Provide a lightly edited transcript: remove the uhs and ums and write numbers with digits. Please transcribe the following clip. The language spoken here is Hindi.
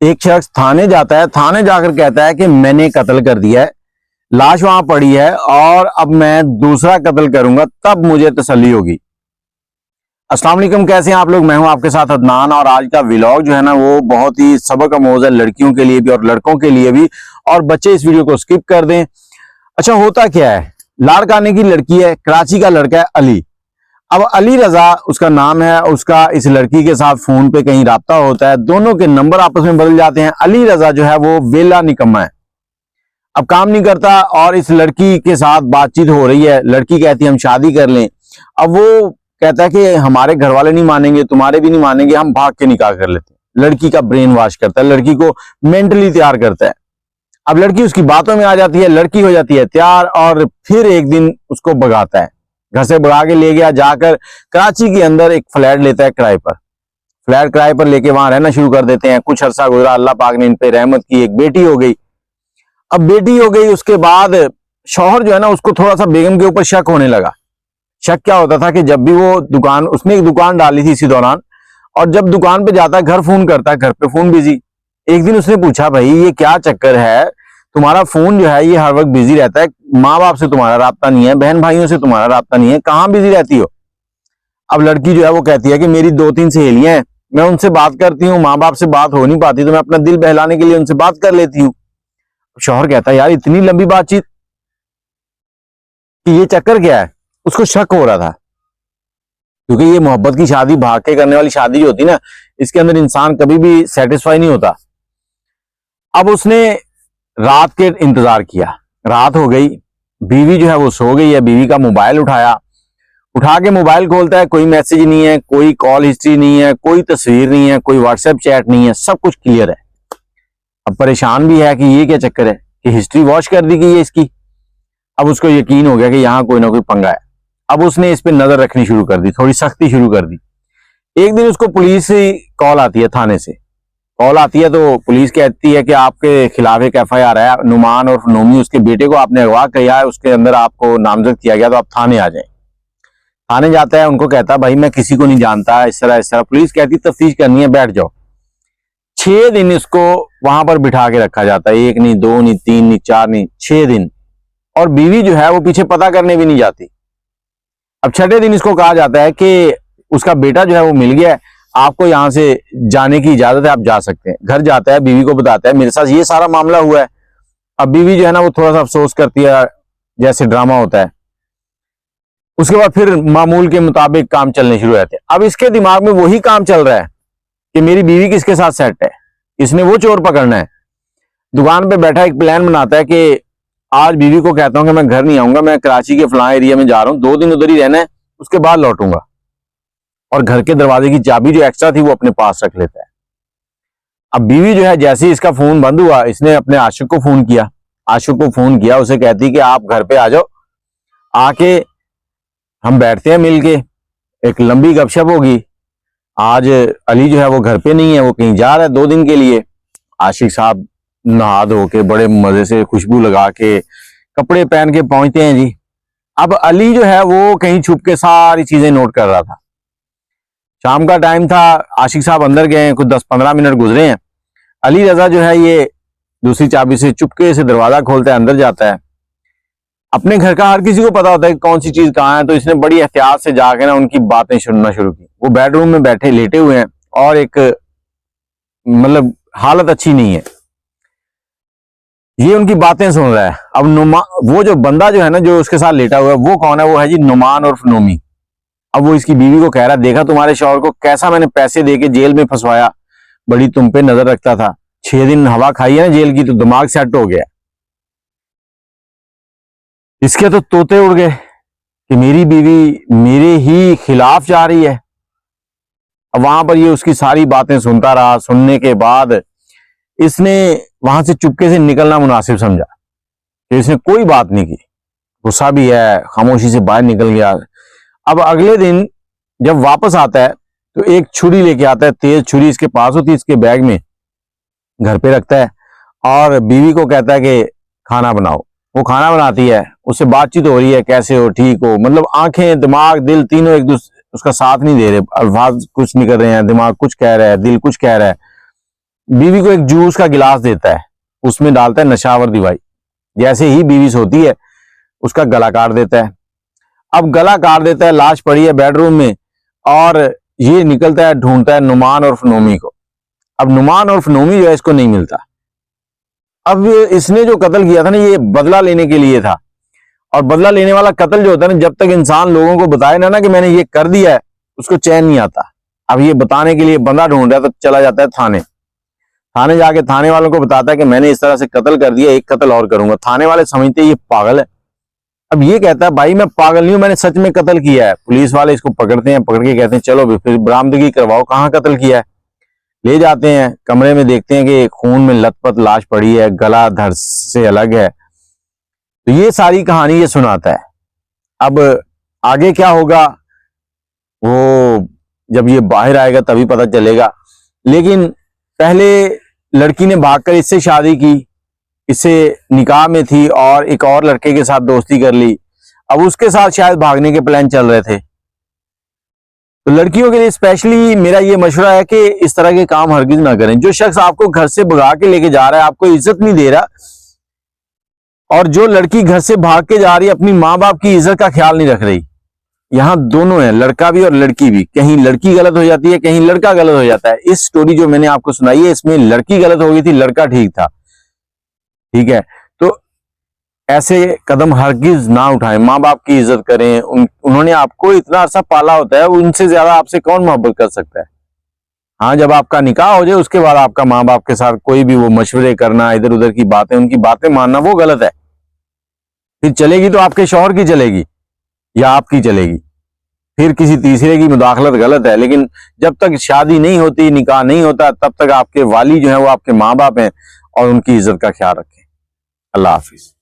एक शख्स थाने जाता है, थाने जाकर कहता है कि मैंने कत्ल कर दिया है, लाश वहां पड़ी है और अब मैं दूसरा कत्ल करूंगा तब मुझे तसल्ली होगी। अस्सलाम वालेकुम, कैसे हैं आप लोग। मैं हूं आपके साथ अदनान और आज का व्लॉग जो है ना वो बहुत ही सबक आमोज़ है, लड़कियों के लिए भी और लड़कों के लिए भी। और बच्चे इस वीडियो को स्किप कर दें। अच्छा, होता क्या है, लाड़काने की लड़की है, कराची का लड़का है अली। अब अली रजा उसका नाम है, उसका इस लड़की के साथ फोन पे कहीं राब्ता होता है, दोनों के नंबर आपस में बदल जाते हैं। अली रजा जो है वो वेला निकम्मा है, अब काम नहीं करता और इस लड़की के साथ बातचीत हो रही है। लड़की कहती है हम शादी कर लें। अब वो कहता है कि हमारे घर वाले नहीं मानेंगे, तुम्हारे भी नहीं मानेंगे, हम भाग के निकाह कर लेते हैं। लड़की का ब्रेन वॉश करता है, लड़की को मेंटली तैयार करता है। अब लड़की उसकी बातों में आ जाती है, लड़की हो जाती है तैयार और फिर एक दिन उसको भगाता है, घर से भगा के ले गया। जाकर कराची के अंदर एक फ्लैट लेता है किराए पर, फ्लैट किराए पर लेके वहां रहना शुरू कर देते हैं। कुछ अरसा गुजरा, अल्लाह पाक ने इन पे रहमत की, एक बेटी हो गई। अब बेटी हो गई, उसके बाद शौहर जो है ना उसको थोड़ा सा बेगम के ऊपर शक होने लगा। शक क्या होता था कि जब भी वो दुकान, उसने एक दुकान डाली थी इसी दौरान, और जब दुकान पे जाता है घर फोन करता है, घर पे फोन बिजी। एक दिन उसने पूछा भाई ये क्या चक्कर है, तुम्हारा फोन जो है ये हर वक्त बिजी रहता है, माँ बाप से तुम्हारा राब्ता नहीं है, बहन भाइयों से तुम्हारा राब्ता नहीं है, कहाँ बिजी रहती हो। अब लड़की जो है वो कहती है कि मेरी 2-3 सहेलियां हैं, मैं उनसे बात करती हूँ, माँ बाप से बात हो नहीं पाती तो मैं अपना दिल बहलाने के लिए उनसे बात कर लेती हूँ। शौहर कहता है यार इतनी लंबी बातचीत, कि ये चक्कर क्या है। उसको शक हो रहा था क्योंकि ये मोहब्बत की शादी, भाग के करने वाली शादी जो होती ना, इसके अंदर इंसान कभी भी सेटिस्फाई नहीं होता। अब उसने रात के इंतजार किया, रात हो गई, बीवी जो है वो सो गई है। बीवी का मोबाइल उठाया, उठा के मोबाइल खोलता है, कोई मैसेज नहीं है, कोई कॉल हिस्ट्री नहीं है, कोई तस्वीर नहीं है, कोई व्हाट्सएप चैट नहीं है, सब कुछ क्लियर है। अब परेशान भी है कि ये क्या चक्कर है कि हिस्ट्री वॉश कर दी गई है इसकी। अब उसको यकीन हो गया कि यहाँ कोई ना कोई पंगा है। अब उसने इस पे नजर रखनी शुरू कर दी, थोड़ी सख्ती शुरू कर दी। एक दिन उसको पुलिस से कॉल आती है, थाने से कॉल आती है, तो पुलिस कहती है कि आपके खिलाफ एक FIR है, नुमान और नोमी उसके बेटे को आपने अगवा किया है, उसके अंदर आपको नामजद किया गया, तो आप थाने आ जाएं। थाने जाता है, उनको कहता है भाई मैं किसी को नहीं जानता, इस तरह। पुलिस कहती है तफ्तीश करनी है, बैठ जाओ। 6 दिन इसको वहां पर बिठा के रखा जाता है, 1 नहीं, 2 नहीं, 3 नहीं, 4 नहीं, 6 दिन। और बीवी जो है वो पीछे पता करने भी नहीं जाती। अब 6ठे दिन इसको कहा जाता है कि उसका बेटा जो है वो मिल गया है, आपको यहां से जाने की इजाजत है, आप जा सकते हैं। घर जाता है, बीवी को बताता है मेरे साथ ये सारा मामला हुआ है। अब बीवी जो है ना वो थोड़ा सा अफसोस करती है, जैसे ड्रामा होता है। उसके बाद फिर मामूल के मुताबिक काम चलने शुरू रहते हैं। अब इसके दिमाग में वही काम चल रहा है कि मेरी बीवी किसके साथ सेट है, इसने वो चोर पकड़ना है। दुकान पे बैठा एक प्लान बनाता है कि आज बीवी को कहता हूं कि मैं घर नहीं आऊंगा, मैं कराची के फलां एरिया में जा रहा हूं, 2 दिन उधर ही रहना है, उसके बाद लौटूंगा। और घर के दरवाजे की चाबी जो एक्स्ट्रा थी वो अपने पास रख लेता है। अब बीवी जो है जैसे ही इसका फोन बंद हुआ, इसने अपने आशिक को फोन किया। आशिक को फोन किया, उसे कहती कि आप घर पे आ जाओ, आके हम बैठते हैं मिलके, एक लंबी गपशप होगी। आज अली जो है वो घर पे नहीं है, वो कहीं जा रहा है 2 दिन के लिए। आशिक साहब नहा धो के बड़े मजे से खुशबू लगा के कपड़े पहन के पहुंचते हैं जी। अब अली जो है वो कहीं छुप के सारी चीजें नोट कर रहा था। शाम का टाइम था, आशिक साहब अंदर गए, कुछ 10-15 मिनट गुजरे हैं। अली रजा जो है ये दूसरी चाबी से चुपके से दरवाजा खोलता है, अंदर जाता है। अपने घर का हर किसी को पता होता है कि कौन सी चीज कहाँ है, तो इसने बड़ी एहतियात से जाके ना उनकी बातें सुनना शुरू की। वो बेडरूम में बैठे लेटे हुए हैं और एक मतलब हालत अच्छी नहीं है, ये उनकी बातें सुन रहा है। अब वो जो बंदा जो है ना जो उसके साथ लेटा हुआ है वो कौन है, वो है जी नुमान और नोमी। अब वो इसकी बीवी को कह रहा है देखा तुम्हारे शौहर को कैसा मैंने पैसे देके जेल में फंसवाया, बड़ी तुम पे नजर रखता था, 6 दिन हवा खाई है ना जेल की तो दिमाग सेट हो गया। इसके तो तोते उड़ गए कि मेरी बीवी मेरे ही खिलाफ जा रही है। अब वहां पर ये उसकी सारी बातें सुनता रहा। सुनने के बाद इसने वहां से चुपके से निकलना मुनासिब समझा, तो इसने कोई बात नहीं की। गुस्सा भी है, खामोशी से बाहर निकल गया। अब अगले दिन जब वापस आता है तो एक छुरी लेके आता है, तेज छुरी इसके पास होती है, इसके बैग में घर पे रखता है और बीवी को कहता है कि खाना बनाओ। वो खाना बनाती है, उससे बातचीत हो रही है, कैसे हो, ठीक हो, मतलब आंखें दिमाग दिल तीनों एक दूसरे उसका साथ नहीं दे रहे, अल्फाज कुछ नहीं कर रहे हैं, दिमाग कुछ कह रहा है, दिल कुछ कह रहा है। बीवी को एक जूस का गिलास देता है, उसमें डालता है नशावर दवाई। जैसे ही बीवी सोती है उसका गला काट देता है। अब गला काट देता है, लाश पड़ी है बेडरूम में, और ये निकलता है, ढूंढता है नुमान और नोमी को। अब नुमान और नोमी जो है इसको नहीं मिलता। अब इसने जो कत्ल किया था ना, ये बदला लेने के लिए था, और बदला लेने वाला कत्ल जो होता है ना, जब तक इंसान लोगों को बताए ना कि मैंने ये कर दिया है, उसको चैन नहीं आता। अब ये बताने के लिए बंदा ढूंढ रहा है, तो चला जाता है थाने जाके थाने वालों को बताता है कि मैंने इस तरह से कत्ल कर दिया, एक कत्ल और करूंगा। थाने वाले समझते ये पागल है। अब ये कहता है भाई मैं पागल नहीं हूं, मैंने सच में कत्ल किया है। पुलिस वाले इसको पकड़ते हैं, पकड़ के कहते हैं चलो फिर बरामदगी करवाओ, कहाँ कत्ल किया है। ले जाते हैं, कमरे में देखते हैं कि खून में लथपथ लाश पड़ी है, गला धड़ से अलग है। तो ये सारी कहानी ये सुनाता है। अब आगे क्या होगा वो जब ये बाहर आएगा तभी पता चलेगा। लेकिन पहले लड़की ने भागकर इससे शादी की, इससे निकाह में थी और एक और लड़के के साथ दोस्ती कर ली। अब उसके साथ शायद भागने के प्लान चल रहे थे। तो लड़कियों के लिए स्पेशली मेरा ये मशवरा है कि इस तरह के काम हरगिज ना करें। जो शख्स आपको घर से भगा के लेके जा रहा है, आपको इज्जत नहीं दे रहा, और जो लड़की घर से भाग के जा रही है अपनी माँ बाप की इज्जत का ख्याल नहीं रख रही। यहाँ दोनों है, लड़का भी और लड़की भी। कहीं लड़की गलत हो जाती है, कहीं लड़का गलत हो जाता है। इस स्टोरी जो मैंने आपको सुनाई है, इसमें लड़की गलत हो गई थी, लड़का ठीक था। ठीक है, तो ऐसे कदम हरगिज ना उठाएं। माँ बाप की इज्जत करें। उन्होंने आपको इतना अरसा पाला होता है, उनसे ज्यादा आपसे कौन मोहब्बत कर सकता है। हाँ, जब आपका निकाह हो जाए उसके बाद आपका माँ बाप के साथ कोई भी वो मशवरे करना, इधर उधर की बातें, उनकी बातें मानना, वो गलत है। फिर चलेगी तो आपके शौहर की चलेगी या आपकी चलेगी, फिर किसी तीसरे की मुदाखलत गलत है। लेकिन जब तक शादी नहीं होती, निकाह नहीं होता, तब तक आपके वाली जो है वो आपके माँ बाप हैं, और उनकी इज्जत का ख्याल रखें। अल्लाह हाफिज।